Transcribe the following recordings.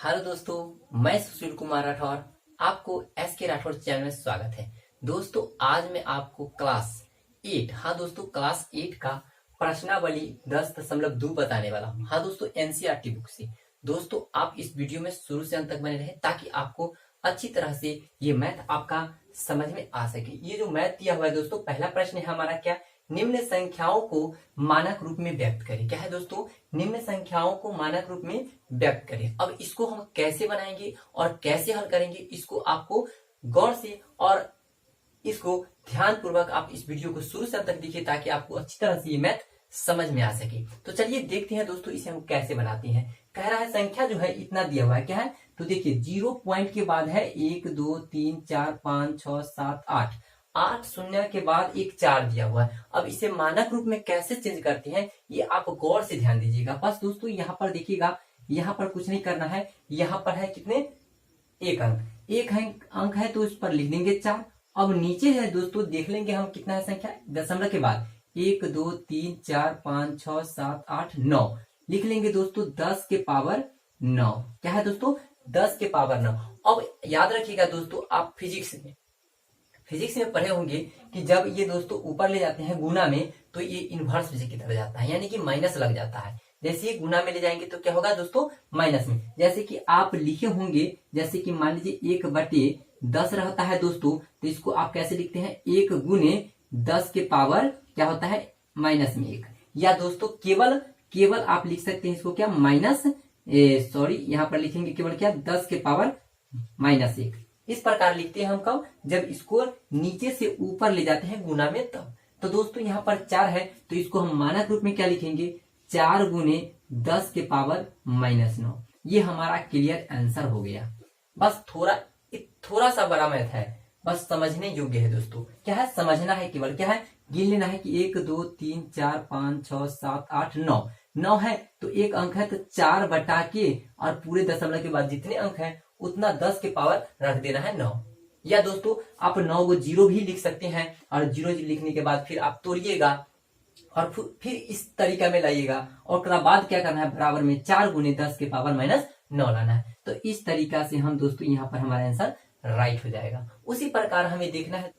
Hello दोस्तों, मैं सुशील कुमार राठौर। आपको एस के राठौर चैनल में स्वागत है। दोस्तों, आज मैं आपको क्लास 8, हाँ दोस्तों, क्लास 8 का प्रश्नावली 10.2 बताने वाला हूँ। हाँ दोस्तों, एनसीईआरटी बुक से। दोस्तों, आप इस वीडियो में शुरू से अंत तक बने रहे ताकि आपको अच्छी तरह से ये मैथ आपका समझ में आ सके। ये जो मैथ दिया हुआ है दोस्तों, पहला प्रश्न है हमारा क्या, निम्न संख्याओं को मानक रूप में व्यक्त करें। क्या है दोस्तों, निम्न संख्याओं को मानक रूप में व्यक्त करें। अब इसको हम कैसे बनाएंगे और कैसे हल करेंगे, इसको आपको गौर से और इसको ध्यान पूर्वक आप इस वीडियो को शुरू से अंत तक देखिए ताकि आपको अच्छी तरह से ये मैथ समझ में आ सके। तो चलिए देखते हैं दोस्तों, इसे हम कैसे बनाते हैं। कह रहा है संख्या जो है इतना दिया हुआ है, क्या है, तो देखिए 0 पॉइंट के बाद है 1 2 3 4 5 6 7 8, 8 शून्य के बाद एक 4 दिया हुआ है। अब इसे मानक रूप में कैसे चेंज करते हैं ये आप गौर से ध्यान दीजिएगा। बस दोस्तों यहाँ पर देखिएगा, यहाँ पर कुछ नहीं करना है। यहाँ पर है कितने, एक अंक, अंक है तो उस पर लिख देंगे 4। अब नीचे है दोस्तों, देख लेंगे हम कितना है संख्या, दशमलव के बाद 1 2 3 4 5 6 7 8 9 लिख लेंगे दोस्तों 10 के पावर 9। क्या है दोस्तों, 10 के पावर 9। अब याद रखिएगा दोस्तों, आप फिजिक्स में पढ़े होंगे कि जब ये दोस्तों ऊपर ले जाते हैं गुना में तो ये इनवर्स की तरह जाता है, यानी कि माइनस लग जाता है। जैसे ही गुना में ले जाएंगे तो क्या होगा दोस्तों, माइनस में। जैसे कि आप लिखे होंगे, जैसे कि मान लीजिए 1/10 रहता है दोस्तों, तो इसको आप कैसे लिखते हैं, 1 गुने 10 के पावर क्या होता है, -1। या दोस्तों केवल आप लिख सकते हैं इसको क्या, यहाँ पर लिखेंगे केवल क्या, 10 के पावर -1। इस प्रकार लिखते हैं हम कब, जब इसको नीचे से ऊपर ले जाते हैं गुना में तब। तो दोस्तों यहाँ पर 4 है तो इसको हम मानक रूप में क्या लिखेंगे, 4 गुने 10 के पावर -9। ये हमारा क्लियर आंसर हो गया। बस थोड़ा सा बड़ा मैथ है, बस समझने योग्य है दोस्तों। क्या है, समझना है, केवल क्या है, गिन लेना है कि 1 2 3 4 5 6 7 8 9 है तो एक अंक है, तो 4 बटा के और पूरे दशमलव के बाद जितने अंक है उतना 10 के पावर रख देना है 9। या दोस्तों आप 9 को 0 भी लिख सकते हैं और 0 लिखने के बाद फिर आप तोड़िएगा और फिर इस तरीका में लाइएगा और उसके बाद क्या करना है, बराबर में 4 गुने 10 के पावर -9 लाना है। तो इस तरीका से हम दोस्तों यहाँ पर हमारा आंसर राइट हो जाएगा। उसी प्रकार हमें देखना है।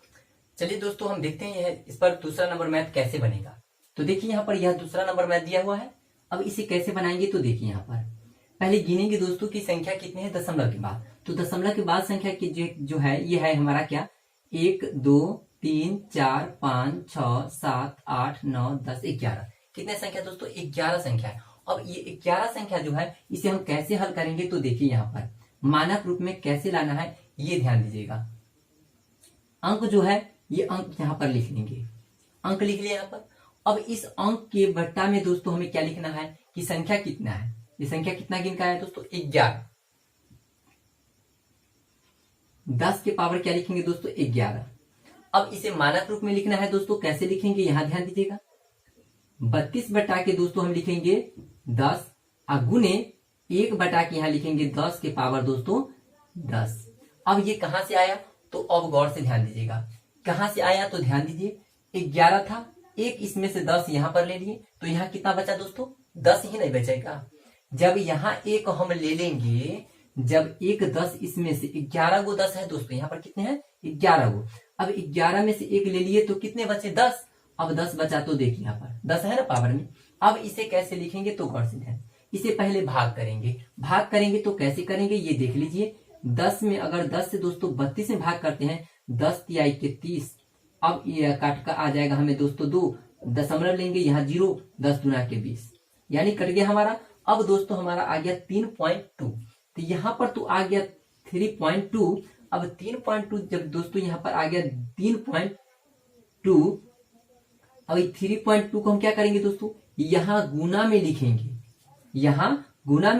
चलिए दोस्तों हम देखते हैं इस पर दूसरा नंबर मैथ कैसे बनेगा। तो देखिए यहाँ पर यह दूसरा नंबर मैथ दिया हुआ है। अब इसे कैसे बनाएंगे, तो देखिए यहाँ पर पहले गिनेंगे दोस्तों की संख्या कितने हैं दशमलव के बाद। तो दशमलव के बाद संख्या की जो है ये है हमारा क्या, 1 2 3 4 5 6 7 8 9 10 11। कितने संख्या दोस्तों, 11 संख्या है। अब ये 11 संख्या जो है इसे हम कैसे हल करेंगे, तो देखिए यहाँ पर मानक रूप में कैसे लाना है ये ध्यान दीजिएगा। अंक जो है ये अंक यहाँ पर लिख लेंगे, अंक लिख लिया यहाँ पर। अब इस अंक के बट्टा में दोस्तों हमें क्या लिखना है कि संख्या कितना है, ये संख्या कितना गिन का है दोस्तों, 11। 10 के पावर क्या लिखेंगे दोस्तों, 11। अब इसे मानक रूप में लिखना है दोस्तों, कैसे लिखेंगे यहां ध्यान दीजिएगा। 32 बटा के दोस्तों हम लिखेंगे 10 और गुने 1 बटा के यहां लिखेंगे 10 के पावर दोस्तों 10। अब ये कहां से आया, तो अब गौर से ध्यान दीजिएगा, कहां से आया तो ध्यान दीजिए। 11 था, एक इसमें से 10 यहां पर ले लिए तो यहां कितना बचा दोस्तों, 10 ही नहीं बचेगा। जब यहाँ एक हम ले लेंगे, जब एक 10 इसमें से 11 गो 10 है दोस्तों, यहाँ पर कितने हैं 11 गो। अब 11 में से एक ले लिए तो कितने बचे 10। अब 10 बचा तो देखिए यहाँ पर 10 है ना पावर में। अब इसे कैसे लिखेंगे तो गौर से ध्यान, इसे पहले भाग करेंगे तो कैसे करेंगे ये देख लीजिए। 10 में अगर 10 से दोस्तों 32 में भाग करते हैं, 10 तिहाई के 30। अब ये काट का आ जाएगा हमें दोस्तों 2, दशमलव लेंगे यहाँ 0, 10 गुना के 20 यानी कट गया हमारा। अब दोस्तों हमारा आ गया 3.2, तो यहाँ पर तो आ गया 3.2। अब 3.2 जब दोस्तों यहाँ पर आ गया 3.2, अब 3.2 को हम क्या करेंगे दोस्तों, यहाँ गुना में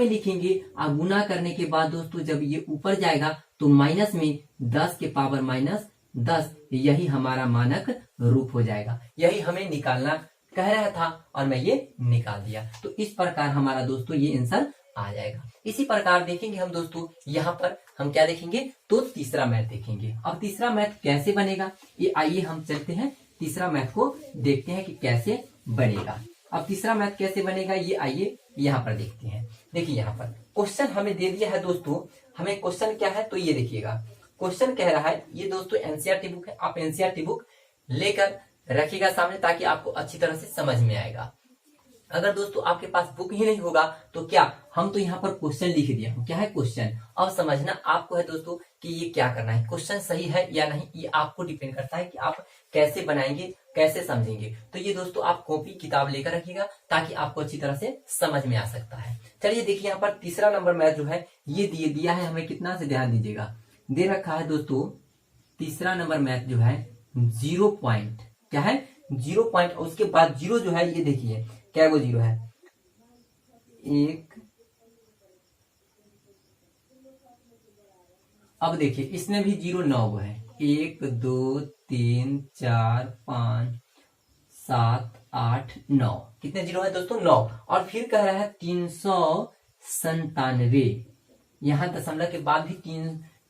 लिखेंगे, और गुना करने के बाद दोस्तों जब ये ऊपर जाएगा तो माइनस में 10 के पावर -10, यही हमारा मानक रूप हो जाएगा। यही हमें निकालना कह रहा था और मैं ये निकाल दिया। तो इस प्रकार हमारा दोस्तों ये आंसर आ जाएगा। इसी प्रकार देखेंगे हम दोस्तों, यहाँ पर हम क्या देखेंगे, तो तीसरा मैथ देखेंगे। अब तीसरा मैथ कैसे बनेगा, ये आइए हम चलते हैं तीसरा मैथ को देखते हैं कि कैसे बनेगा। अब तीसरा मैथ कैसे बनेगा ये आइए यहाँ पर देखते हैं। देखिए यहाँ पर क्वेश्चन हमें दे दिया है दोस्तों, हमें क्वेश्चन क्या है तो ये देखिएगा, क्वेश्चन कह रहा है, ये दोस्तों एनसीईआरटी बुक है, आप एनसीईआरटी बुक लेकर रखिएगा सामने ताकि आपको अच्छी तरह से समझ में आएगा। अगर दोस्तों आपके पास बुक ही नहीं होगा तो क्या, हम तो यहाँ पर क्वेश्चन लिख दिया हूँ, क्या है क्वेश्चन, अब समझना आपको है दोस्तों कि ये क्या करना है, क्वेश्चन सही है या नहीं, ये आपको डिपेंड करता है कि आप कैसे बनाएंगे, कैसे समझेंगे। तो ये दोस्तों आप कॉपी किताब लेकर रखिएगा ताकि आपको अच्छी तरह से समझ में आ सकता है। चलिए देखिए यहाँ पर तीसरा नंबर मैथ जो है ये दिया है हमें, कितना से ध्यान दीजिएगा, दे रखा है दोस्तों तीसरा नंबर मैथ जो है 0 पॉइंट, क्या है 0 पॉइंट, उसके बाद जीरो जो है ये देखिए क्या वो जीरो है, एक, अब देखिए इसमें भी 0 9 वो है, 1 2 3 4 5 7 8 9, कितने जीरो है दोस्तों 9, और फिर कह रहा है 397, यहां दशमलव के बाद भी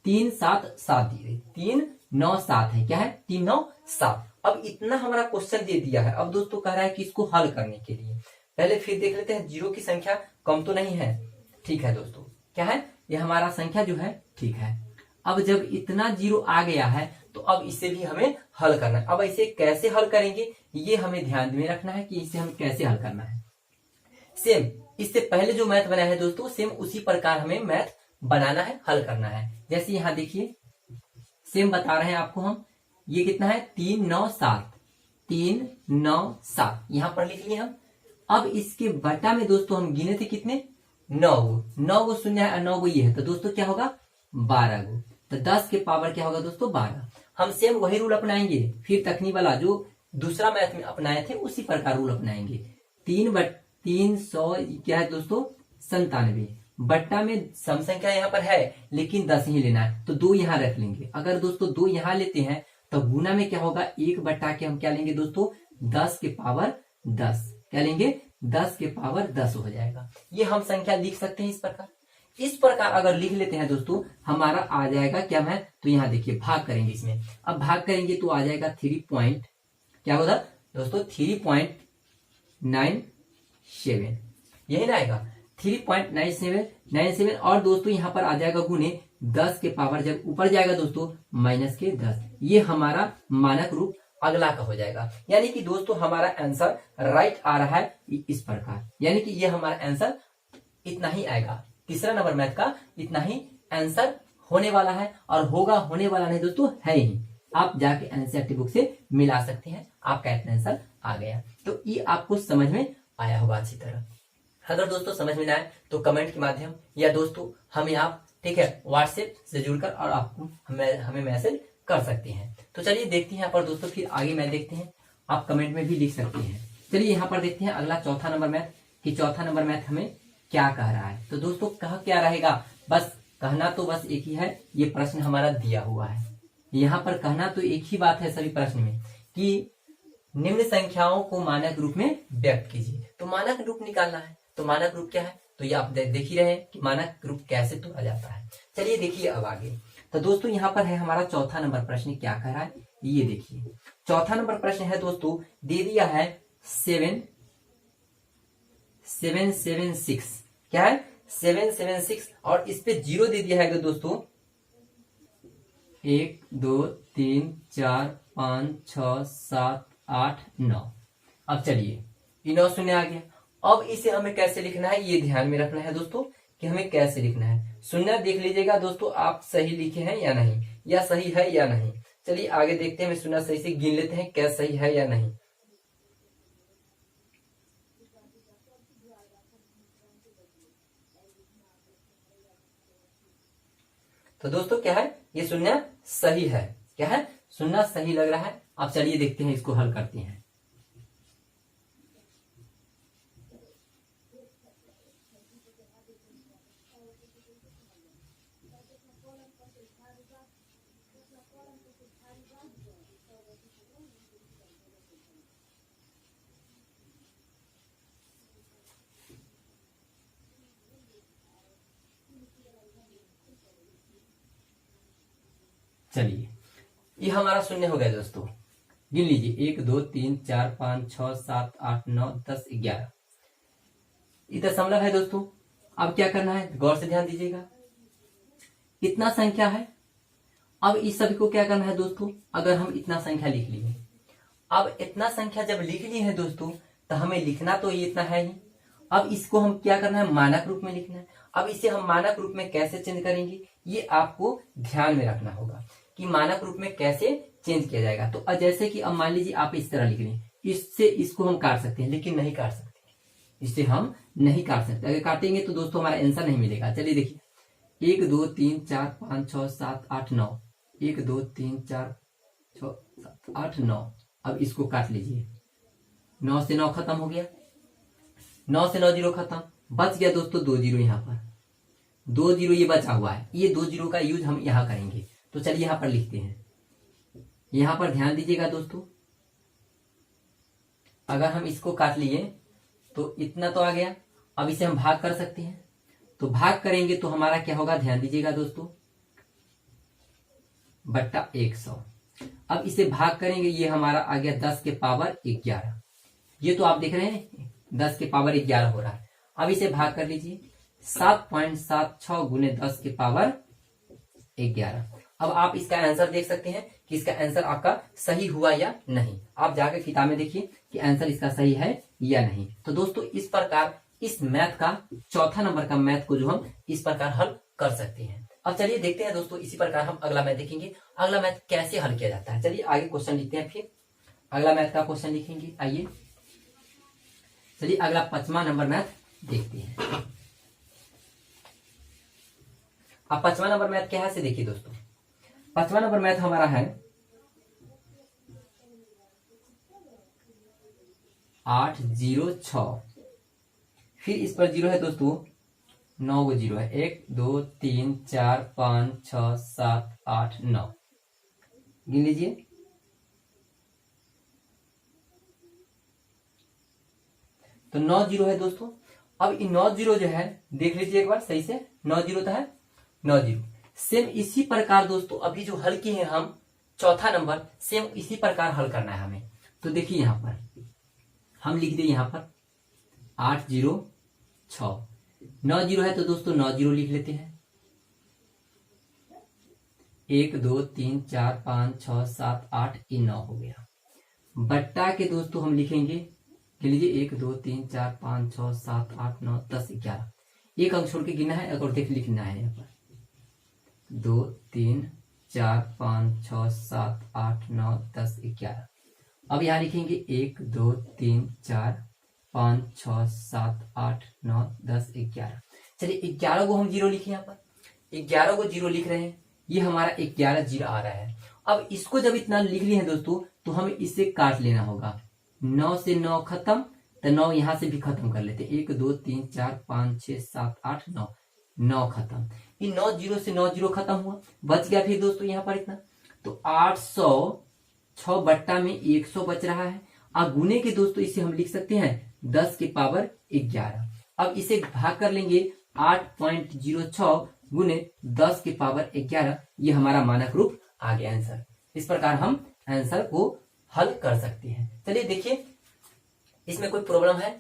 3 7 7 दिए, 3 9 7 है, क्या है 3 9 7। अब इतना हमारा क्वेश्चन दे दिया है, अब दोस्तों कह रहा है कि इसको हल करने के लिए पहले फिर देख लेते हैं, जीरो की संख्या कम तो नहीं है, ठीक है दोस्तों, क्या है ये हमारा संख्या जो है ठीक है। अब जब इतना जीरो आ गया है तो अब इसे भी हमें हल करना है। अब इसे कैसे हल करेंगे ये हमें ध्यान में रखना है कि इसे हम कैसे हल करना है। सेम इससे पहले जो मैथ बनाया है दोस्तों, सेम उसी प्रकार हमें मैथ बनाना है, हल करना है। जैसे यहाँ देखिए सेम बता रहे हैं आपको हम, ये कितना है 3 9 7, 3 9 7 यहां पर लिख लिए हम। अब इसके बटा में दोस्तों हम गिने थे कितने 9 गो शून्य है और 9 गो ये है, तो दोस्तों क्या होगा 12 गो, तो 10 के पावर क्या होगा दोस्तों 12। हम सेम वही रूल अपनाएंगे, फिर तखनी वाला जो दूसरा मैथ में अपनाए थे उसी प्रकार रूल अपनाएंगे। 300 क्या है दोस्तों 97, बट्टा में सम संख्या यहाँ पर है लेकिन 10 ही लेना है, तो 2 यहाँ रख लेंगे। अगर दोस्तों 2 यहाँ लेते हैं तो गुना में क्या होगा 1 बट्टा के हम क्या लेंगे दोस्तों 10 के पावर 10, क्या लेंगे 10 के पावर 10 हो जाएगा। ये हम संख्या लिख सकते हैं इस प्रकार। इस प्रकार अगर लिख लेते हैं दोस्तों हमारा आ जाएगा क्या है, तो यहाँ देखिए भाग करेंगे इसमें, अब भाग करेंगे तो आ जाएगा 3 पॉइंट क्या होगा दोस्तों 3.97, यही ना आएगा 3.97 और दोस्तों यहाँ पर आ जाएगा गुने 10 के पावर, जब ऊपर जाएगा दोस्तों माइनस के 10, ये हमारा मानक रूप अगला का हो जाएगा। यानी कि दोस्तों हमारा आंसर राइट आ रहा है इस प्रकार, यानी कि ये हमारा आंसर इतना ही आएगा, तीसरा नंबर मैथ का इतना ही आंसर होने वाला है, और होगा होने वाला नहीं दोस्तों है ही, आप जाके एनसीईआरटी बुक से मिला सकते हैं, आपका इतना आंसर आ गया। तो ये आपको समझ में आया होगा अच्छी तरह। अगर दोस्तों समझ में ना आए तो कमेंट के माध्यम या दोस्तों हमें आप ठीक है व्हाट्सएप से जुड़कर और आपको हमें मैसेज कर सकते हैं। तो चलिए देखते हैं यहाँ पर दोस्तों, फिर आगे मैथ देखते हैं, आप कमेंट में भी लिख सकते हैं। चलिए यहाँ पर देखते हैं अगला चौथा नंबर मैथ, कि चौथा नंबर मैथ हमें क्या कह रहा है। तो दोस्तों कहा क्या रहेगा, बस कहना तो बस एक ही है, ये प्रश्न हमारा दिया हुआ है, यहाँ पर कहना तो एक ही बात है सभी प्रश्न में कि निम्न संख्याओं को मानक रूप में व्यक्त कीजिए। तो मानक रूप निकालना है, तो मानक रूप क्या है, तो ये आप देख ही रहे हैं कि मानक रूप कैसे तोड़ा जाता है। चलिए देखिए अब आगे, तो दोस्तों यहाँ पर है हमारा चौथा नंबर प्रश्न, क्या कह रहा है ये देखिए। चौथा नंबर प्रश्न है दोस्तों, दे दिया है 776, क्या है 776, और इस पे 0 दे दिया है दोस्तों 1 2 3 4 5 6 7 8 9। अब चलिए ये 9 शून्य आ गया, अब इसे हमें कैसे लिखना है ये ध्यान में रखना है दोस्तों कि हमें कैसे लिखना है। शून्य देख लीजिएगा दोस्तों आप सही लिखे हैं या नहीं, या सही है या नहीं। चलिए आगे देखते हैं, शून्य सही से गिन लेते हैं क्या सही है या नहीं। तो दोस्तों क्या है ये शून्य सही है, क्या है शून्य सही लग रहा है। अब चलिए देखते हैं इसको हल करते हैं। चलिए ये हमारा शून्य हो गया दोस्तों, गिन लीजिए 1 2 3 4 5 6 7 8 9 10 11। ये दशमलव है दोस्तों। अब क्या करना है, गौर से ध्यान दीजिएगा, इतना संख्या है। अब इस सभी को क्या करना है दोस्तों, अगर हम इतना संख्या लिख लिए, अब इतना संख्या जब लिख ली है दोस्तों, तो हमें लिखना तो ये इतना है ही। अब इसको हम क्या करना है, मानक रूप में लिखना है। अब इसे हम मानक रूप में कैसे चेंज करेंगे, ये आपको ध्यान में रखना होगा कि मानक रूप में कैसे चेंज किया जाएगा। तो जैसे कि अब मान लीजिए आप इस तरह लिख लें, इससे इसको हम काट सकते हैं, लेकिन नहीं काट सकते, इससे हम नहीं काट सकते। अगर काटेंगे तो दोस्तों हमारा आंसर नहीं मिलेगा। चलिए देखिए, 1 2 3 4 5 6 7 8 9, 1 2 3 4 6 7 8 9। अब इसको काट लीजिए, 9 से 9 खत्म हो गया, 9 से 9 जीरो खत्म, बच गया दोस्तों 2 जीरो। यहाँ पर 2 जीरो ये बचा हुआ है, ये 2 जीरो का यूज हम यहाँ करेंगे। तो चलिए यहाँ पर लिखते हैं, यहाँ पर ध्यान दीजिएगा दोस्तों, अगर हम इसको काट लिए तो इतना तो आ गया। अब इसे हम भाग कर सकते हैं, तो भाग करेंगे तो हमारा क्या होगा, ध्यान दीजिएगा दोस्तों, बट्टा 100। अब इसे भाग करेंगे, ये हमारा आ गया 10 के पावर 11। ये तो आप देख रहे हैं 10 के पावर 11 हो रहा है। अब इसे भाग कर लीजिए, 7.76 गुने 10 के पावर 11। अब आप इसका आंसर देख सकते हैं कि इसका आंसर आपका सही हुआ या नहीं। आप जाकर किताब में देखिए कि आंसर इसका सही है या नहीं। तो दोस्तों इस प्रकार इस मैथ का, चौथा नंबर का मैथ को जो हम इस प्रकार हल कर सकते हैं। अब चलिए देखते हैं दोस्तों, इसी प्रकार हम अगला मैथ देखेंगे, अगला मैथ कैसे हल किया जाता है। चलिए आगे क्वेश्चन लिखते हैं, फिर अगला मैथ का क्वेश्चन लिखेंगे। आइए चलिए अगला 5वां नंबर मैथ देखते हैं। अब 5वां नंबर मैथ क्या है से देखिए दोस्तों, 5वां नंबर मैथ हमारा है 806। फिर इस पर जीरो है दोस्तों, 9 गो जीरो है, 1 2 3 4 5 6 7 8 9, गिन लीजिए। तो 9 जीरो है दोस्तों। अब इन 9 जीरो जो है, देख लीजिए एक बार सही से, 9 जीरो तो है, 9 जीरो। सेम इसी प्रकार दोस्तों अभी जो हल किए हैं हम चौथा नंबर, सेम इसी प्रकार हल करना है हमें। तो देखिए यहाँ पर हम लिख दें, यहाँ पर 806, 9 जीरो है तो दोस्तों 9 जीरो लिख लेते हैं, 1 2 3 4 5 6 7 8, ये 9 हो गया। बट्टा के दोस्तों हम लिखेंगे, लिख लीजिए 1 2 3 4 5 6 7 8 9 10 11, एक अंक छोड़ के गिनना है और देख लिखना है यहाँ पर 2 3 4 5 6 7 8 9 10 11। अब यहाँ लिखेंगे 1 2 3 4 5 6 7 8 9 10 11। चलिए 11 को हम जीरो लिखे, यहाँ पर 11 को जीरो लिख रहे हैं, ये हमारा 11 जीरो आ रहा है। अब इसको जब इतना लिख लिए हैं दोस्तों, तो हमें इससे काट लेना होगा, 9 से 9 खत्म, तो 9 यहां से भी खत्म कर लेते, 1 2 3 4 5 6 7 8 9, 9 खत्म। ये 9 जीरो से 9 जीरो खत्म हुआ, बच गया फिर दोस्तों यहाँ पर इतना, तो 806 बट्टा में 100 बच रहा है। अब गुने के दोस्तों इसे हम लिख सकते हैं 10 के पावर 11। अब इसे भाग कर लेंगे, 8.06 गुने 10 के पावर 11, ये हमारा मानक रूप आ गया आंसर। इस प्रकार हम आंसर को हल कर सकते हैं। चलिए देखिए, इसमें कोई प्रॉब्लम है?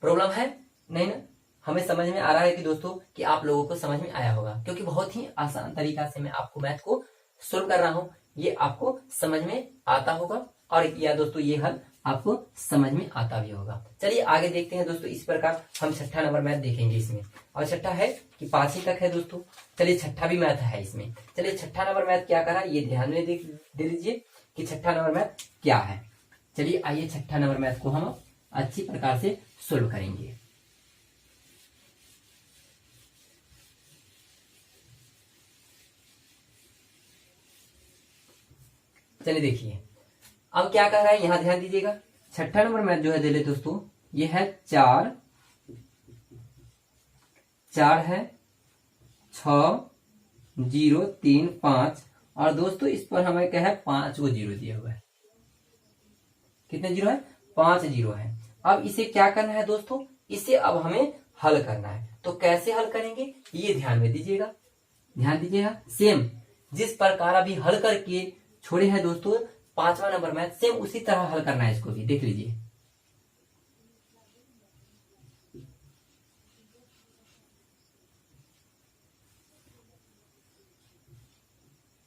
प्रॉब्लम है नहीं ना? हमें समझ में आ रहा है कि दोस्तों कि आप लोगों को समझ में आया होगा, क्योंकि बहुत ही आसान तरीका से मैं आपको मैथ को सोल्व कर रहा हूं, ये आपको समझ में आता होगा, और या दोस्तों ये हल आपको समझ में आता भी होगा। चलिए आगे देखते हैं दोस्तों, इस प्रकार हम छठा नंबर मैथ देखेंगे इसमें, और छठा है कि 5वीं तक है दोस्तों। चलिए छठा भी मैथ है इसमें। चलिए छठा नंबर मैथ क्या करा, ये ध्यान में दे लीजिए कि छठा नंबर मैथ क्या है। चलिए आइए छठा नंबर मैथ को हम अच्छी प्रकार से सोल्व करेंगे। चलिए देखिए अब क्या कह रहा है, यहां ध्यान दीजिएगा। छठा नंबर मैथ जो है दे ले दोस्तों, ये है 4 है 6 0 3 5, और दोस्तों इस पर हमें क्या है, 5 को जीरो दिया हुआ है। कितने जीरो है? 5 जीरो है। अब इसे क्या करना है दोस्तों, इसे अब हमें हल करना है। तो कैसे हल करेंगे ये ध्यान में दीजिएगा, ध्यान दीजिएगा। सेम जिस प्रकार अभी हल करके छोड़े हैं दोस्तों 5वां नंबर मैथ, सेम उसी तरह हल करना है इसको भी, देख लीजिए।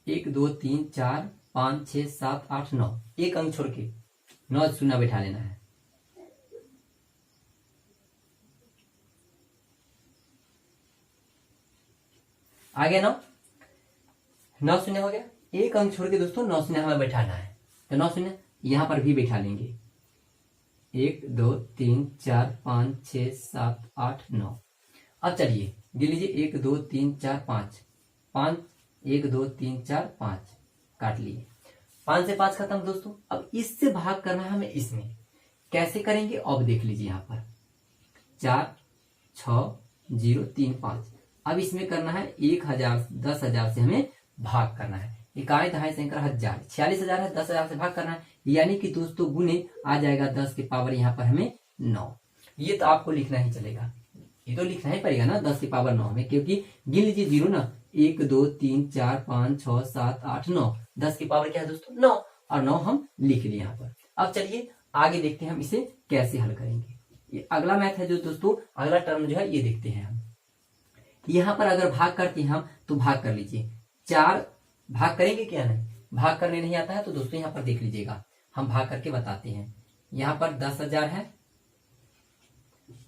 1 2 3 4 5 6 7 8 9, एक अंक छोड़ के 9 शून्य बैठा लेना है। आ गया 9, 9 शून्य हो गया। एक अंक छोड़ के दोस्तों 9 शून्य हमें बैठाना है, तो 9 शून्य यहां पर भी बैठा लेंगे। 1 2 3 4 5 6 7 8 9। अब चलिए गिन लीजिए, 1 2 3 4 5, 5 1 2 3 4 5 काट लिए। 5 से 5 खत्म दोस्तों। अब इससे भाग करना है हमें इसमें, कैसे करेंगे अब देख लीजिए। यहाँ पर 4 6 0 3 5, अब इसमें करना है 1000 10,000 से हमें भाग करना है। इकाई दहाई सैकड़ा हजार, 46,000 है, 10,000 से भाग करना है, यानी कि दोस्तों गुने आ जाएगा 10 के पावर यहाँ पर हमें 9। ये तो आपको लिखना ही चलेगा, ये तो लिखना ही पड़ेगा ना 10 की पावर 9 में, क्योंकि गिन लीजिए जीरो ना, 1 2 3 4 5 6 7 8 9, 10 की पावर क्या है दोस्तों 9, और 9 हम लिख लिए यहाँ पर। अब चलिए आगे देखते हैं हम इसे कैसे हल करेंगे। ये अगला मैथ है जो दोस्तों, अगला टर्म जो है ये देखते हैं हम। यहाँ पर अगर भाग करते हैं हम तो भाग कर लीजिए, 4 भाग करेंगे क्या, नहीं भाग करने नहीं आता है तो दोस्तों यहाँ पर देख लीजिएगा, हम भाग करके बताते हैं। यहाँ पर 10,000 है,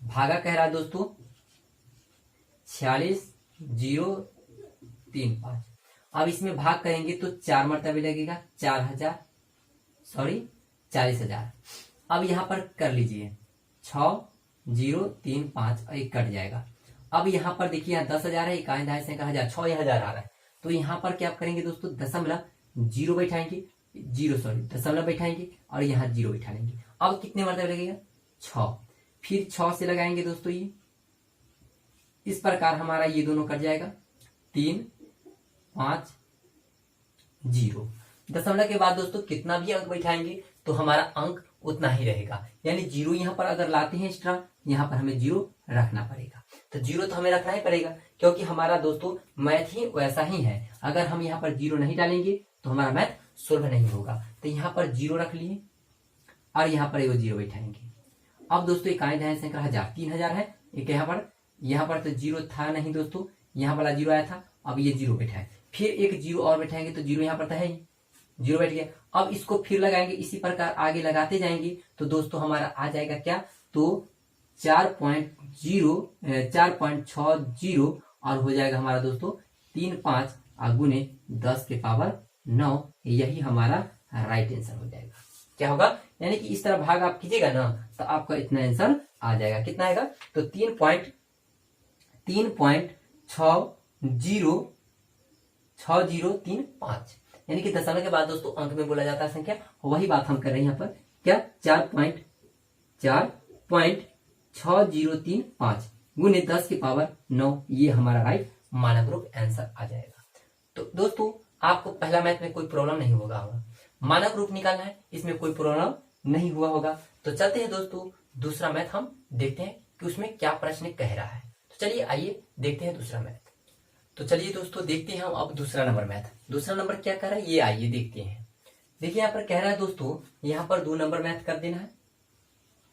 भागा कह रहा है दोस्तों 46,035। अब इसमें भाग करेंगे तो 4 मरतबे लगेगा, 40,000। अब यहाँ पर कर लीजिए 6,035, एक कट जाएगा। अब यहाँ पर देखिए यहाँ 10,000 है, इकाई दहाई सैकड़ा हजार, 6 हजार आ रहा है, तो यहाँ पर क्या करेंगे दोस्तों, दशमलव जीरो बैठाएंगे, दशमलव बैठाएंगे और यहाँ जीरो बैठा लेंगे। अब कितने मरतबे लगेगा 6, फिर 6 से लगाएंगे दोस्तों, ये इस प्रकार हमारा ये दोनों कट जाएगा, 3 5 0। दशमलव के बाद दोस्तों कितना भी अंक बैठाएंगे तो हमारा अंक उतना ही रहेगा, यानी जीरो यहाँ पर अगर लाते हैं एक्स्ट्रा, यहाँ पर हमें जीरो रखना पड़ेगा। तो जीरो तो हमें रखना ही पड़ेगा, क्योंकि हमारा दोस्तों मैथ ही वैसा ही है। अगर हम यहाँ पर जीरो नहीं डालेंगे तो हमारा मैथ सोल्व नहीं होगा। तो यहाँ पर जीरो रख लिए और यहाँ पर एगो जीरो बैठाएंगे। अब दोस्तों इकाई दहाई सैकड़ा हजार, 3,000 है, एक यहाँ पर तो जीरो था नहीं दोस्तों, यहाँ वाला जीरो आया था, अब ये जीरो बैठा है, फिर एक जीरो और बैठाएंगे तो जीरो यहाँ पर तो है ही, जीरो बैठ गया। अब इसको फिर लगाएंगे, इसी प्रकार आगे लगाते जाएंगे तो दोस्तों हमारा आ जाएगा क्या, तो 4.60 और हो जाएगा हमारा दोस्तों 3 5 गुने 10 के पावर 9, यही हमारा राइट आंसर हो जाएगा। क्या होगा, यानी कि इस तरह भाग आप कीजिएगा ना तो आपका इतना आंसर आ जाएगा। कितना आएगा, तो 3.6035, यानी कि दशमलव के बाद दोस्तों अंक में बोला जाता है संख्या, वही बात हम कर रहे हैं यहाँ पर। क्या 4.6035 गुने 10 की पावर 9, ये हमारा राइट मानक रूप आंसर आ जाएगा। तो दोस्तों आपको पहला मैथ में कोई प्रॉब्लम नहीं होगा, मानक रूप निकालना है, इसमें कोई प्रॉब्लम नहीं हुआ होगा। तो चलते हैं दोस्तों दूसरा मैथ हम देखते हैं कि उसमें क्या प्रश्न कह रहा है। तो चलिए आइए देखते हैं दूसरा मैथ। तो चलिए दोस्तों देखते हैं हम अब दूसरा नंबर मैथ। दूसरा नंबर क्या कह रहा है ये आइए देखते हैं। देखिए यहाँ पर कह रहा है दोस्तों, यहाँ पर 2 नंबर मैथ कर देना है,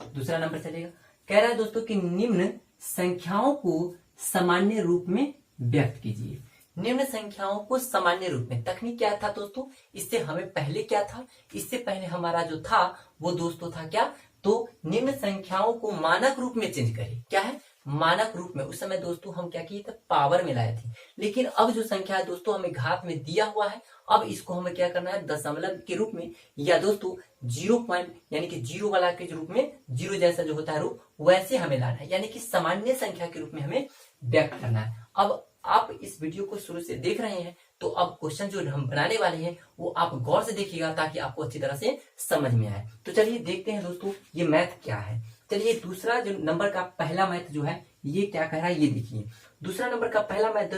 दूसरा नंबर चलेगा। कह रहा है दोस्तों कि निम्न संख्याओं को सामान्य रूप में व्यक्त कीजिए। निम्न संख्याओं को सामान्य रूप में, तकनीक क्या था दोस्तों, इससे हमें पहले क्या था, इससे पहले हमारा जो था वो दोस्तों था क्या, तो निम्न संख्याओं को मानक रूप में चेंज करें। क्या है, मानक रूप में। उस समय दोस्तों हम क्या किए थे, पावर में लाए थे। लेकिन अब जो संख्या है दोस्तों हमें घात में दिया हुआ है, अब इसको हमें क्या करना है, दशमलव के रूप में, या दोस्तों 0 पॉइंट यानी कि जीरो वाला के रूप में, जीरो जैसा जो होता है रूप वैसे हमें लाना है, यानी कि सामान्य संख्या के रूप में हमें व्यक्त करना है। अब आप इस वीडियो को शुरू से देख रहे हैं तो अब क्वेश्चन जो हम बनाने वाले हैं वो आप गौर से देखिएगा ताकि आपको अच्छी तरह से समझ में आए। तो चलिए देखते हैं दोस्तों ये मैथ क्या है। चलिए दूसरा जो नंबर का पहला मैथ जो है ये क्या कह रहा है ये देखिए। दूसरा नंबर का पहला मैथ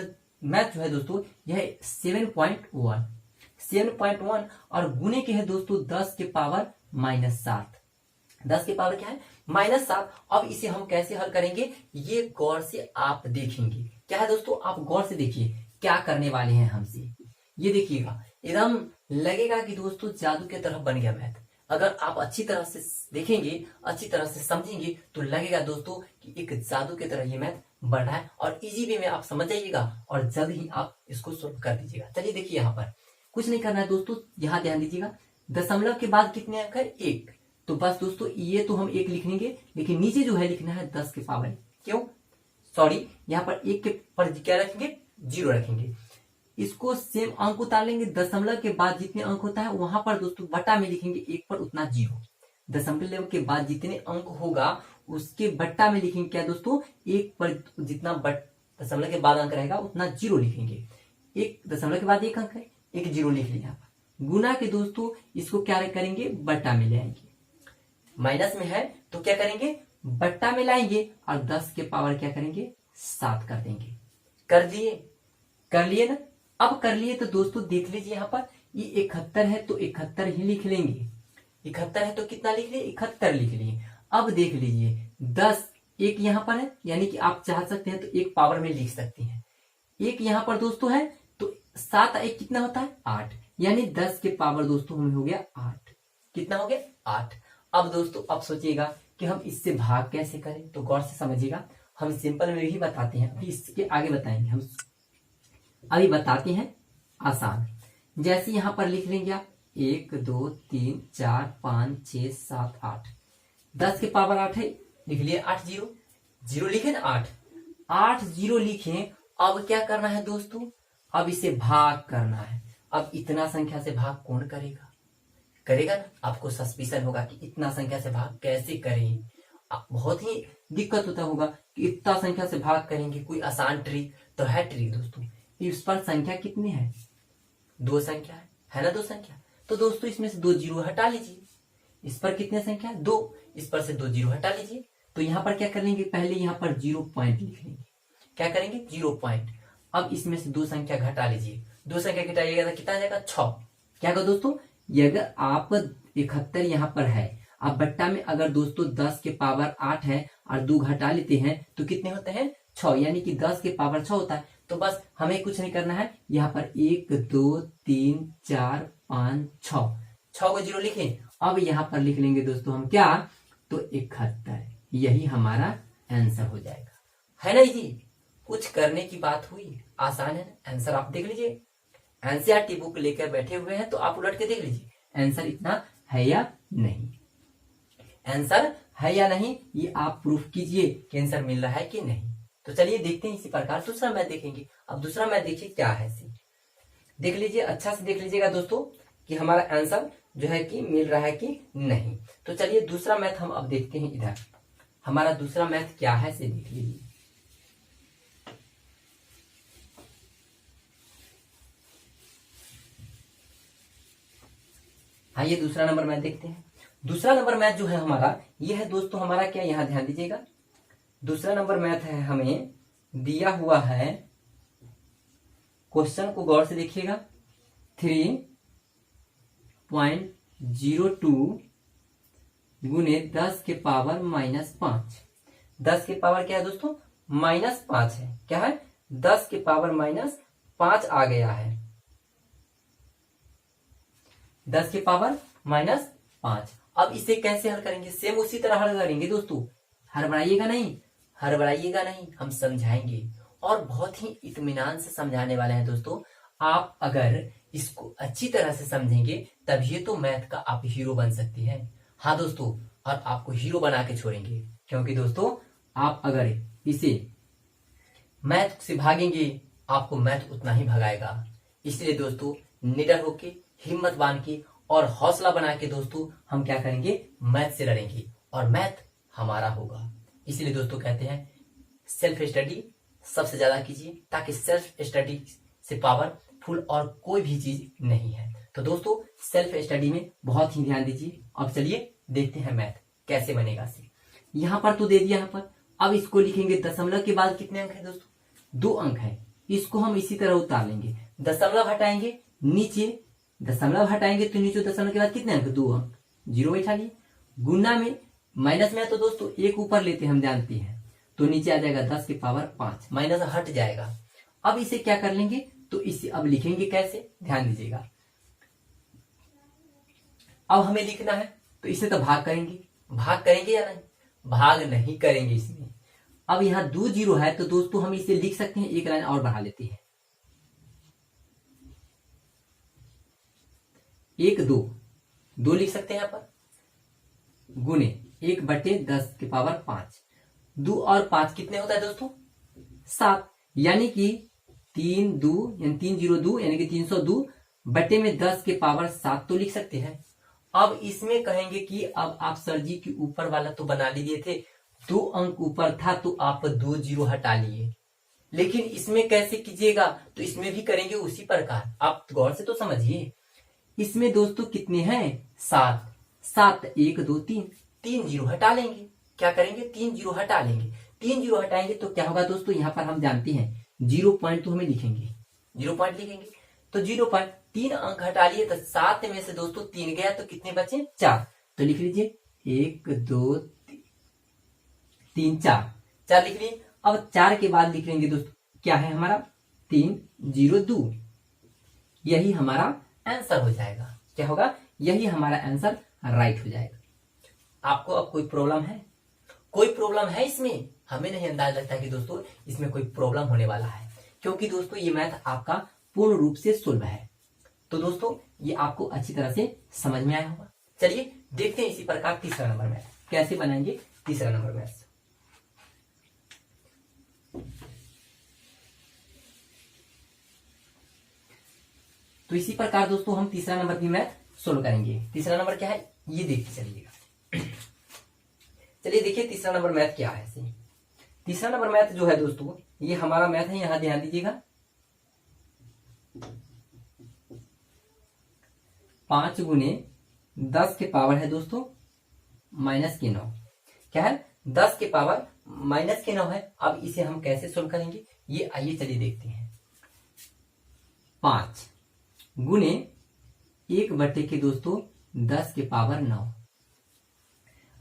जो है दोस्तों यह 7.1 और गुने के है दोस्तों 10 के पावर -7। 10 के पावर क्या है, -7। अब इसे हम कैसे हल करेंगे ये गौर से आप देखेंगे। क्या है दोस्तों, आप गौर से देखिए क्या करने वाले हैं हमसे। ये देखिएगा एकदम लगेगा कि दोस्तों जादू के तरह बन गया मैथ। अगर आप अच्छी तरह से देखेंगे, अच्छी तरह से समझेंगे तो लगेगा दोस्तों कि एक जादू की तरह ये मैथ बढ़ रहा है और इजी वे में आप समझ जाइएगा और जल्द ही आप इसको सोल्व कर दीजिएगा। चलिए देखिए यहाँ पर कुछ नहीं करना है दोस्तों, यहाँ ध्यान दीजिएगा, दशमलव के बाद कितने अंक है, 1। तो बस दोस्तों ये तो हम 1 लिख लेंगे, लेकिन नीचे जो है लिखना है 10 के पावर, क्यों, सॉरी, यहाँ पर 1 के पर क्या रखेंगे, 0 रखेंगे। इसको सेम अंक उतार लेंगे, दशमलव के बाद जितने अंक होता है वहां पर दोस्तों बटा में लिखेंगे 1 पर उतना 0। दशमलव के बाद जितने अंक होगा उसके बट्टा में लिखेंगे क्या दोस्तों, 1 पर जितना दशमलव के बाद अंक रहेगा उतना 0 लिखेंगे। 1 दशमलव के बाद 1 अंक है, 1 0 लिख लिया। गुना के दोस्तों इसको क्या करेंगे, बट्टा में ले आएंगे, माइनस में है तो क्या करेंगे, बट्टा में लाएंगे और 10 के पावर क्या करेंगे, 7 कर देंगे। कर दिए, कर लिए ना। अब कर लिए तो दोस्तों देख लीजिए, यहाँ पर ये 71 है तो 71 ही लिख लेंगे। 71 है तो कितना लिख लिए, 71 लिख लिए। अब देख लीजिए 10, 1 यहाँ पर है, यानी कि आप चाह सकते हैं तो 1 पावर में लिख सकते हैं। 1 यहाँ पर दोस्तों है तो 7 1 कितना होता है, 8, यानी 10 के पावर दोस्तों हमें हो गया 8। कितना हो गया, 8। अब दोस्तों अब सोचिएगा कि हम इससे भाग कैसे करें, तो गौर से समझिएगा, हम सिंपल में ही बताते हैं, अभी इसके आगे बताएंगे हम, अभी बताते हैं आसान। जैसे यहां पर लिख लेंगे आप 1 2 3 4 5 6 7 8, 10 के पावर 8 है, लिख लिए 8 0, 0 लिखे ना, 8 0 लिखे। अब क्या करना है दोस्तों, अब इसे भाग करना है। अब इतना संख्या से भाग कौन करेगा, करेगा ना, आपको सस्पिशन होगा कि इतना संख्या से भाग कैसे करें, बहुत ही दिक्कत होता होगा कि इतना संख्या से भाग करेंगे, कोई आसान ट्रिक तो है ट्रिक दोस्तों। इस पर संख्या कितनी है, 2 संख्या है ना, 2 संख्या, तो दोस्तों इसमें से 2 जीरो हटा लीजिए। इस पर कितने संख्या, 2, इस पर से 2 जीरो हटा लीजिए। तो यहाँ पर क्या कर लेंगे, पहले यहाँ पर 0 पॉइंट लिख लेंगे, क्या करेंगे, 0 पॉइंट। अब इसमें से 2 संख्या घटा लीजिए, 2 संख्या घटाइएगा तो कितना आ जाएगा, 6। क्या होगा दोस्तों, ये अगर आप 71 यहाँ पर है, आप बट्टा में अगर दोस्तों 10 के पावर 8 है और 2 घटा लेते हैं तो कितने होते हैं, 6, यानी कि 10 के पावर 6 होता है। तो बस हमें कुछ नहीं करना है, यहाँ पर 1 2 3 4 5 6 को 0 लिखें। अब यहाँ पर लिख लेंगे दोस्तों हम क्या, तो 71, यही हमारा आंसर हो जाएगा, है ना जी। कुछ करने की बात हुई, आसान है ना। आंसर आप देख लीजिए, एनसीईआरटी बुक लेकर बैठे हुए हैं तो आप उलट के देख लीजिए आंसर इतना है या नहीं, आंसर है या नहीं, ये आप प्रूफ कीजिए कि आंसर मिल रहा है कि नहीं। तो चलिए देखते हैं इसी प्रकार दूसरा मैथ देखेंगे। अब दूसरा मैथ देखिए क्या है, देख लीजिए, अच्छा से देख लीजिएगा दोस्तों कि हमारा आंसर जो है कि मिल रहा है कि नहीं। तो चलिए दूसरा मैथ हम अब देखते हैं, इधर हमारा दूसरा मैथ क्या है से देख लीजिए। हाँ, ये दूसरा नंबर मैथ देखते हैं। दूसरा नंबर मैथ जो है हमारा, ये है दोस्तों हमारा क्या, यहां ध्यान दीजिएगा, दूसरा नंबर मैथ है, हमें दिया हुआ है, क्वेश्चन को गौर से देखिएगा, 3.02 गुने 10 के पावर -5। 10 के पावर क्या है दोस्तों, -5 है, क्या है, 10 के पावर -5 आ गया है, 10 के पावर -5। अब इसे कैसे हल करेंगे, सेम उसी तरह हल करेंगे दोस्तों, हड़बड़ाइएगा नहीं, हड़बड़ाइएगा नहीं, हम समझाएंगे और बहुत ही इत्मीनान से समझाने वाले हैं दोस्तों। आप अगर इसको अच्छी तरह से समझेंगे तभी तो मैथ का आप हीरो बन सकते हैं। हाँ दोस्तों, और आपको हीरो बना के छोड़ेंगे, क्योंकि दोस्तों आप अगर इसे मैथ से भागेंगे आपको मैथ उतना ही भगाएगा। इसलिए दोस्तों निडर होके, हिम्मत बांध के और हौसला बना के दोस्तों हम क्या करेंगे, मैथ से लड़ेंगे और मैथ हमारा होगा। इसलिए दोस्तों कहते हैं सेल्फ स्टडी सबसे ज्यादा कीजिए, ताकि सेल्फ स्टडी से पावरफुल और कोई भी चीज नहीं है। तो दोस्तों सेल्फ स्टडी में बहुत ही ध्यान दीजिए। अब चलिए देखते हैं मैथ कैसे बनेगा से। यहाँ पर तो दे दिया, यहाँ पर अब इसको लिखेंगे, दशमलव के बाद कितने अंक है दोस्तों, 2 अंक है, इसको हम इसी तरह उतार लेंगे, दशमलव हटाएंगे, नीचे दशमलव हटाएंगे तो नीचे दशमलव के बाद कितने अंक, 2 अंक, 0 बैठा लिए। गुना में माइनस में है तो दोस्तों 1 ऊपर लेते हम जानते हैं, तो नीचे आ जाएगा 10 के पावर 5, माइनस हट जाएगा। अब इसे क्या कर लेंगे, तो इसे अब लिखेंगे कैसे, ध्यान दीजिएगा। अब हमें लिखना है तो इसे तो भाग करेंगे, भाग करेंगे या नहीं, भाग नहीं करेंगे इसमें। अब यहाँ 2 जीरो है तो दोस्तों हम इसे लिख सकते हैं, एक लाइन और बढ़ा लेते हैं, 1 2 2 लिख सकते हैं यहाँ पर, गुने 1/10⁵ 2 और 5 कितने होता है दोस्तों 7, यानी कि 3 2 यानी 302 यानी कि 302 बटे में 10⁻7 तो लिख सकते हैं। अब इसमें कहेंगे कि अब आप सर जी के ऊपर वाला तो बना लिए थे, 2 अंक ऊपर था तो आप 2 जीरो हटा लिए, लेकिन इसमें कैसे कीजिएगा, तो इसमें भी करेंगे उसी प्रकार। आप गौर से तो समझिए, इसमें दोस्तों कितने हैं 7 7 1 2 3 3 जीरो हटा लेंगे। क्या करेंगे 3 जीरो हटा लेंगे। 3 जीरो हटाएंगे तो क्या होगा दोस्तों, यहाँ पर हम जानते हैं 0 पॉइंट तो हमें लिखेंगे, 0 पॉइंट लिखेंगे तो 0 पॉइंट 3 अंक हटा लिए तो 7 में से दोस्तों 3 गया तो कितने बचे 4, तो लिख लीजिए 1 2 3 4 लिख लिए। अब 4 के बाद लिख लेंगे दोस्तों क्या है हमारा 302, यही हमारा आंसर हो जाएगा। क्या होगा, यही हमारा आंसर राइट हो जाएगा। आपको अब कोई प्रॉब्लम है, कोई प्रॉब्लम है इसमें? हमें नहीं अंदाज लगता कि दोस्तों इसमें कोई प्रॉब्लम होने वाला है, क्योंकि दोस्तों ये मैथ आपका पूर्ण रूप से सुलभ है। तो दोस्तों ये आपको अच्छी तरह से समझ में आया होगा। चलिए देखते हैं इसी प्रकार तीसरा नंबर मैथ कैसे बनाएंगे। तीसरा नंबर मैथ तो इसी प्रकार दोस्तों हम तीसरा नंबर भी मैथ सोल्व करेंगे। तीसरा नंबर क्या है ये देखते चलिएगा। चलिए देखिए तीसरा नंबर मैथ क्या है। तीसरा नंबर मैथ जो है दोस्तों ये हमारा मैथ है, यहां ध्यान दीजिएगा 5 गुने 10 के पावर है दोस्तों -9। क्या है 10 के पावर -9 है। अब इसे हम कैसे सोल्व करेंगे ये आइए चलिए देखते हैं। 5 गुने 1 बटे के दोस्तों 10 के पावर 9।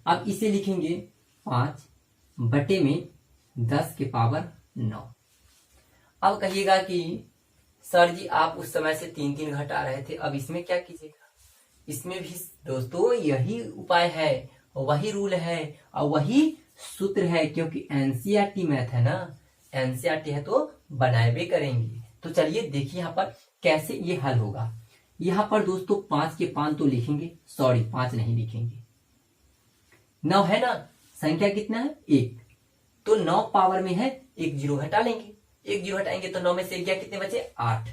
अब इसे लिखेंगे 5 बटे में 10 के पावर 9। अब कहिएगा कि सर जी आप उस समय से 3 3 घटा रहे थे, अब इसमें क्या कीजिएगा? इसमें भी दोस्तों यही उपाय है, वही रूल है और वही सूत्र है, क्योंकि एनसीईआरटी मैथ है ना, एनसीईआरटी है तो बनाए भी करेंगे। तो चलिए देखिए यहाँ पर कैसे ये हल होगा। यहाँ पर दोस्तों 5 के 5 तो लिखेंगे, सॉरी 5 नहीं लिखेंगे, 9 है ना, संख्या कितना है 1, तो 9 पावर में है 1 जीरो हटा लेंगे। 1 जीरो हटाएंगे तो 9 में से गया कितने बचे 8,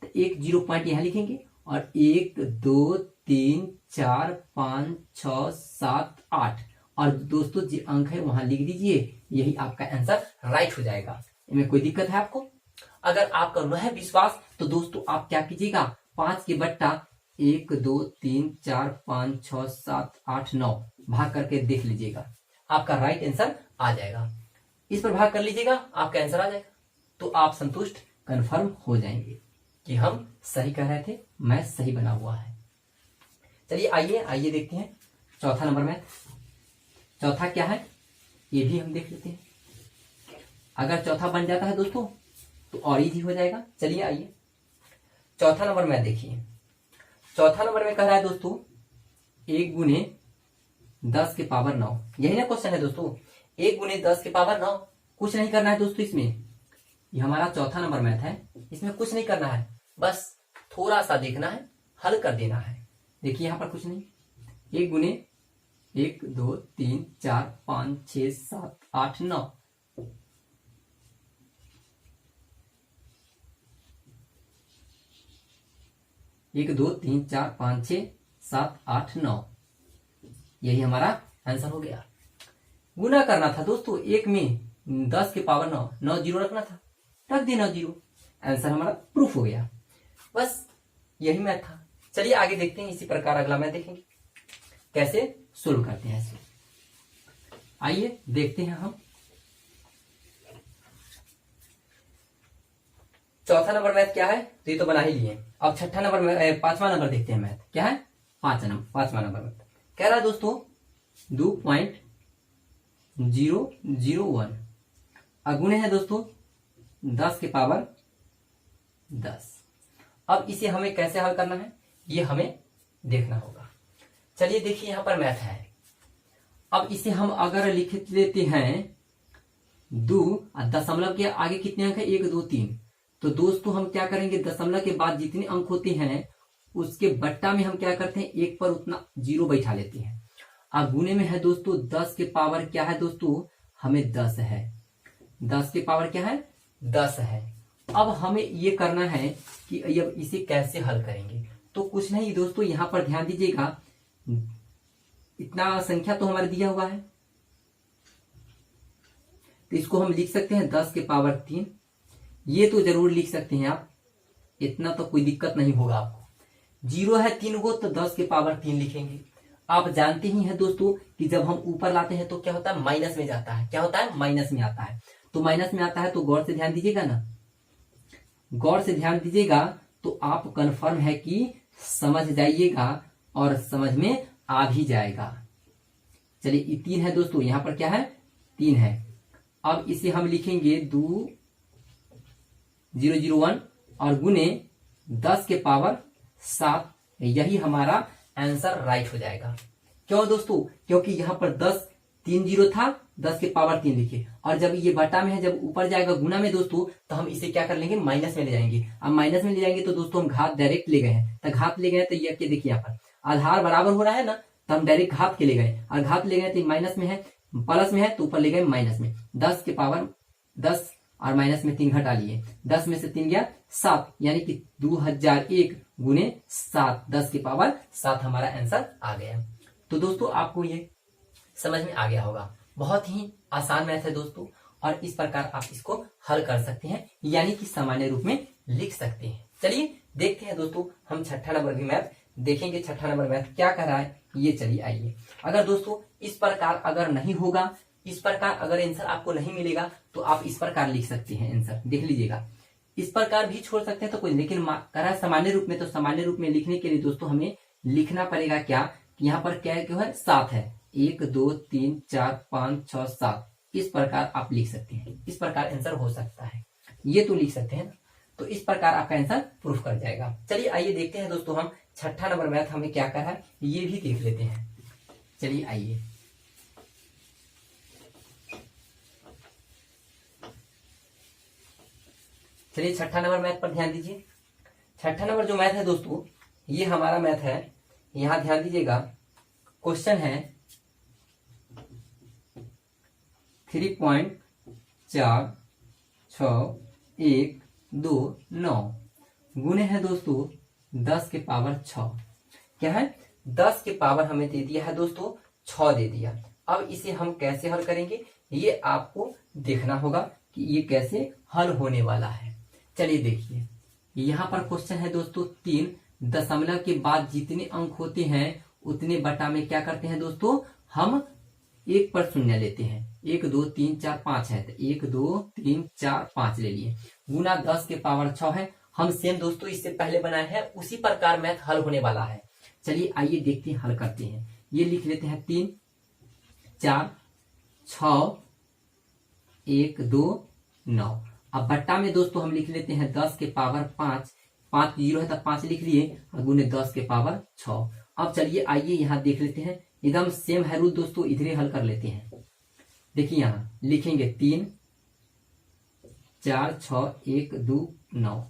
तो 1 जीरो पॉइंट यहाँ लिखेंगे और 1 2 3 4 5 6 7 8 और दोस्तों जो अंक है वहां लिख दीजिए, यही आपका आंसर राइट हो जाएगा। इनमें कोई दिक्कत है आपको? अगर आपका न है विश्वास तो दोस्तों आप क्या कीजिएगा 5 के बट्टा 1 2 3 4 5 6 7 8 9 भाग करके देख लीजिएगा, आपका राइट आंसर आ जाएगा। इस पर भाग कर लीजिएगा, आपका आंसर आ जाएगा, तो आप संतुष्ट कंफर्म हो जाएंगे कि हम सही कह रहे थे, मैथ सही बना हुआ है। चलिए आइए देखते हैं चौथा नंबर मैथ। चौथा क्या है ये भी हम देख लेते हैं। अगर चौथा बन जाता है दोस्तों तो और इजी हो जाएगा। चलिए आइए चौथा नंबर मैथ देखिए। चौथा नंबर में कह रहा है दोस्तों 1 गुने 10 के पावर 9, यही ना क्वेश्चन है दोस्तों, 1 गुने 10 के पावर 9। कुछ नहीं करना है दोस्तों इसमें, ये हमारा चौथा नंबर मैथ है, इसमें कुछ नहीं करना है, बस थोड़ा सा देखना है, हल कर देना है। देखिए यहाँ पर कुछ नहीं, 1 गुने 1 2 3 4 5 6 7 8 9, एक 2 3 4 5 6 7 8 9, यही हमारा आंसर हो गया। गुना करना था दोस्तों, 1 में 10 के पावर 9, 9 जीरो रखना था, रख देना 9 जीरो, आंसर हमारा प्रूफ हो गया। बस यही मैथ था। चलिए आगे देखते हैं, इसी प्रकार अगला मैथ देखेंगे कैसे सोल्व करते हैं इसमें। आइए देखते हैं हम चौथा नंबर मैथ क्या है, तो ये तो बना ही लिए। अब छठा नंबर पांचवा नंबर देखते हैं मैथ क्या है। पांचवा नंबर मैथ कह रहा है दोस्तों 2.001 अगुणे है दोस्तों 10 के पावर 10। अब इसे हमें कैसे हल करना है ये हमें देखना होगा। चलिए देखिए यहाँ पर मैथ है। अब इसे हम अगर लिख लेते हैं 2 दशमलव के आगे कितने अंक है 1 2 3, तो दोस्तों हम क्या करेंगे दशमलव के बाद जितने अंक होते हैं उसके बट्टा में हम क्या करते हैं, 1 पर उतना 0 बैठा लेते हैं। अब गुने में है दोस्तों 10 के पावर क्या है दोस्तों, हमें 10 है, 10 के पावर क्या है, 10 है। अब हमें ये करना है कि अब इसे कैसे हल करेंगे। तो कुछ नहीं दोस्तों, यहां पर ध्यान दीजिएगा, इतना संख्या तो हमारे दिया हुआ है, तो इसको हम लिख सकते हैं 10 के पावर 3। ये तो जरूर लिख सकते हैं आप, इतना तो कोई दिक्कत नहीं होगा आपको। 0 है 3 को, तो 10 के पावर 3 लिखेंगे। आप जानते ही हैं दोस्तों कि जब हम ऊपर लाते हैं तो क्या होता है, माइनस में जाता है। क्या होता है, माइनस में आता है। तो माइनस में आता है तो गौर से ध्यान दीजिएगा ना, गौर से ध्यान दीजिएगा तो आप कंफर्म है कि समझ जाइएगा और समझ में आ भी जाएगा। चलिए 3 है दोस्तों, यहां पर क्या है, 3 है। अब इसे हम लिखेंगे 2001 और गुने 10 के पावर 7। यही हमारा आंसर राइट हो जाएगा। क्यों दोस्तों, क्योंकि यहां पर 10 3 0 था, 10 के पावर 3 लिखे, और जब ये बटा में है, जब ऊपर जाएगा गुना में दोस्तों, तो हम इसे क्या कर लेंगे, माइनस में ले जाएंगे। अब माइनस में ले जाएंगे तो दोस्तों हम घात डायरेक्ट ले गए हैं, तो घात ले गए तो ये देखिए यहाँ पर आधार बराबर हो रहा है ना, तो हम डायरेक्ट घात के ले गए, और घात ले गए तो माइनस में है, प्लस में है तो ऊपर ले गए माइनस में। 10 के पावर 10 और माइनस में 3 घटा लिए, 10 में से 3 गया 7, यानी कि 2001 गुने 7, 10 के पावर 7 हमारा आंसर आ गया। तो दोस्तों आपको ये समझ में आ गया होगा, बहुत ही आसान मैथ है दोस्तों, और इस प्रकार आप इसको हल कर सकते हैं, यानी कि सामान्य रूप में लिख सकते हैं। चलिए देखते हैं दोस्तों, हम छठा नंबर भी मैथ देखेंगे। छठा नंबर मैथ क्या कर रहा है, ये चलिए आइए। अगर दोस्तों इस प्रकार अगर नहीं होगा, इस प्रकार अगर आंसर आपको नहीं मिलेगा, तो आप इस प्रकार लिख सकते हैं आंसर, देख लीजिएगा। इस प्रकार भी छोड़ सकते हैं तो कोई, लेकिन करा सामान्य रूप में, तो सामान्य रूप में लिखने के लिए दोस्तों हमें लिखना पड़ेगा क्या, यहाँ पर क्या है, 7 है, 1 2 3 4 5 6 7, इस प्रकार आप लिख सकते हैं। इस प्रकार आंसर हो सकता है, ये तो लिख सकते हैं ना, तो इस प्रकार आपका आंसर प्रूफ कर जाएगा। चलिए आइए देखते हैं दोस्तों, हम छठा नंबर मैथ हमें क्या कर रहा है ये भी देख लेते हैं। चलिए आइए, चलिए छठा नंबर मैथ पर ध्यान दीजिए। छठा नंबर जो मैथ है दोस्तों, ये हमारा मैथ है, यहां ध्यान दीजिएगा। क्वेश्चन है 3.46129 गुने है दोस्तों 10 के पावर 6। क्या है, 10 के पावर हमें दे दिया है दोस्तों 6 दे दिया। अब इसे हम कैसे हल करेंगे, ये आपको देखना होगा कि ये कैसे हल होने वाला है। चलिए देखिए, यहाँ पर क्वेश्चन है दोस्तों 3 दशमलव के बाद जितने अंक होते हैं उतने बटा में क्या करते हैं दोस्तों, हम 1 पर शून्य लेते हैं। 1 2 3 4 5 है, तो 1 2 3 4 5 ले लिए, गुना 10 के पावर 6 है। हम सेम दोस्तों इससे पहले बनाए हैं, उसी प्रकार मैथ हल होने वाला है। चलिए आइए देखते हैं, हल करते हैं। ये लिख लेते हैं 3 4 6 1 2 9। अब बट्टा में दोस्तों हम लिख लेते हैं 10 के पावर 5, 5 0 है तो 5 लिख लिए, और गुने 10 के पावर 6। अब चलिए आइए यहाँ देख लेते हैं, एकदम सेम है रूल दोस्तों, इधर हल कर लेते हैं। देखिए यहाँ लिखेंगे 3 4 6 1 2 9,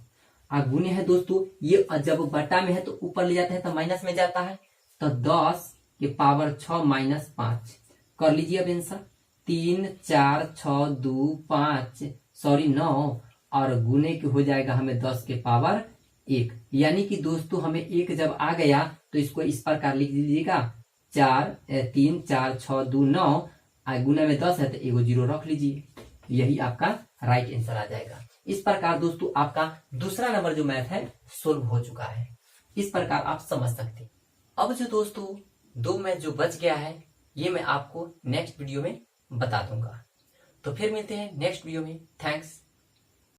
अब गुने है दोस्तों, ये जब बटा में है तो ऊपर ले जाते हैं तो माइनस में जाता है, तो 10 के पावर 6 माइनस 5 कर लीजिए। अब आंसर 3 4 6 2 5 सॉरी 9, और गुने के हो जाएगा हमें 10 के पावर 1, यानी कि दोस्तों हमें 1 जब आ गया तो इसको इस प्रकार लिख दीजिएगा 3 4 6 2 9, गुना में 10 है तो एगो 0 रख लीजिए, यही आपका राइट आंसर आ जाएगा। इस प्रकार दोस्तों आपका दूसरा नंबर जो मैथ है सोल्व हो चुका है, इस प्रकार आप समझ सकते हैं। अब जो दोस्तों 2 मैथ जो बच गया है, ये मैं आपको नेक्स्ट वीडियो में बता दूंगा। तो फिर मिलते हैं नेक्स्ट वीडियो में। थैंक्स।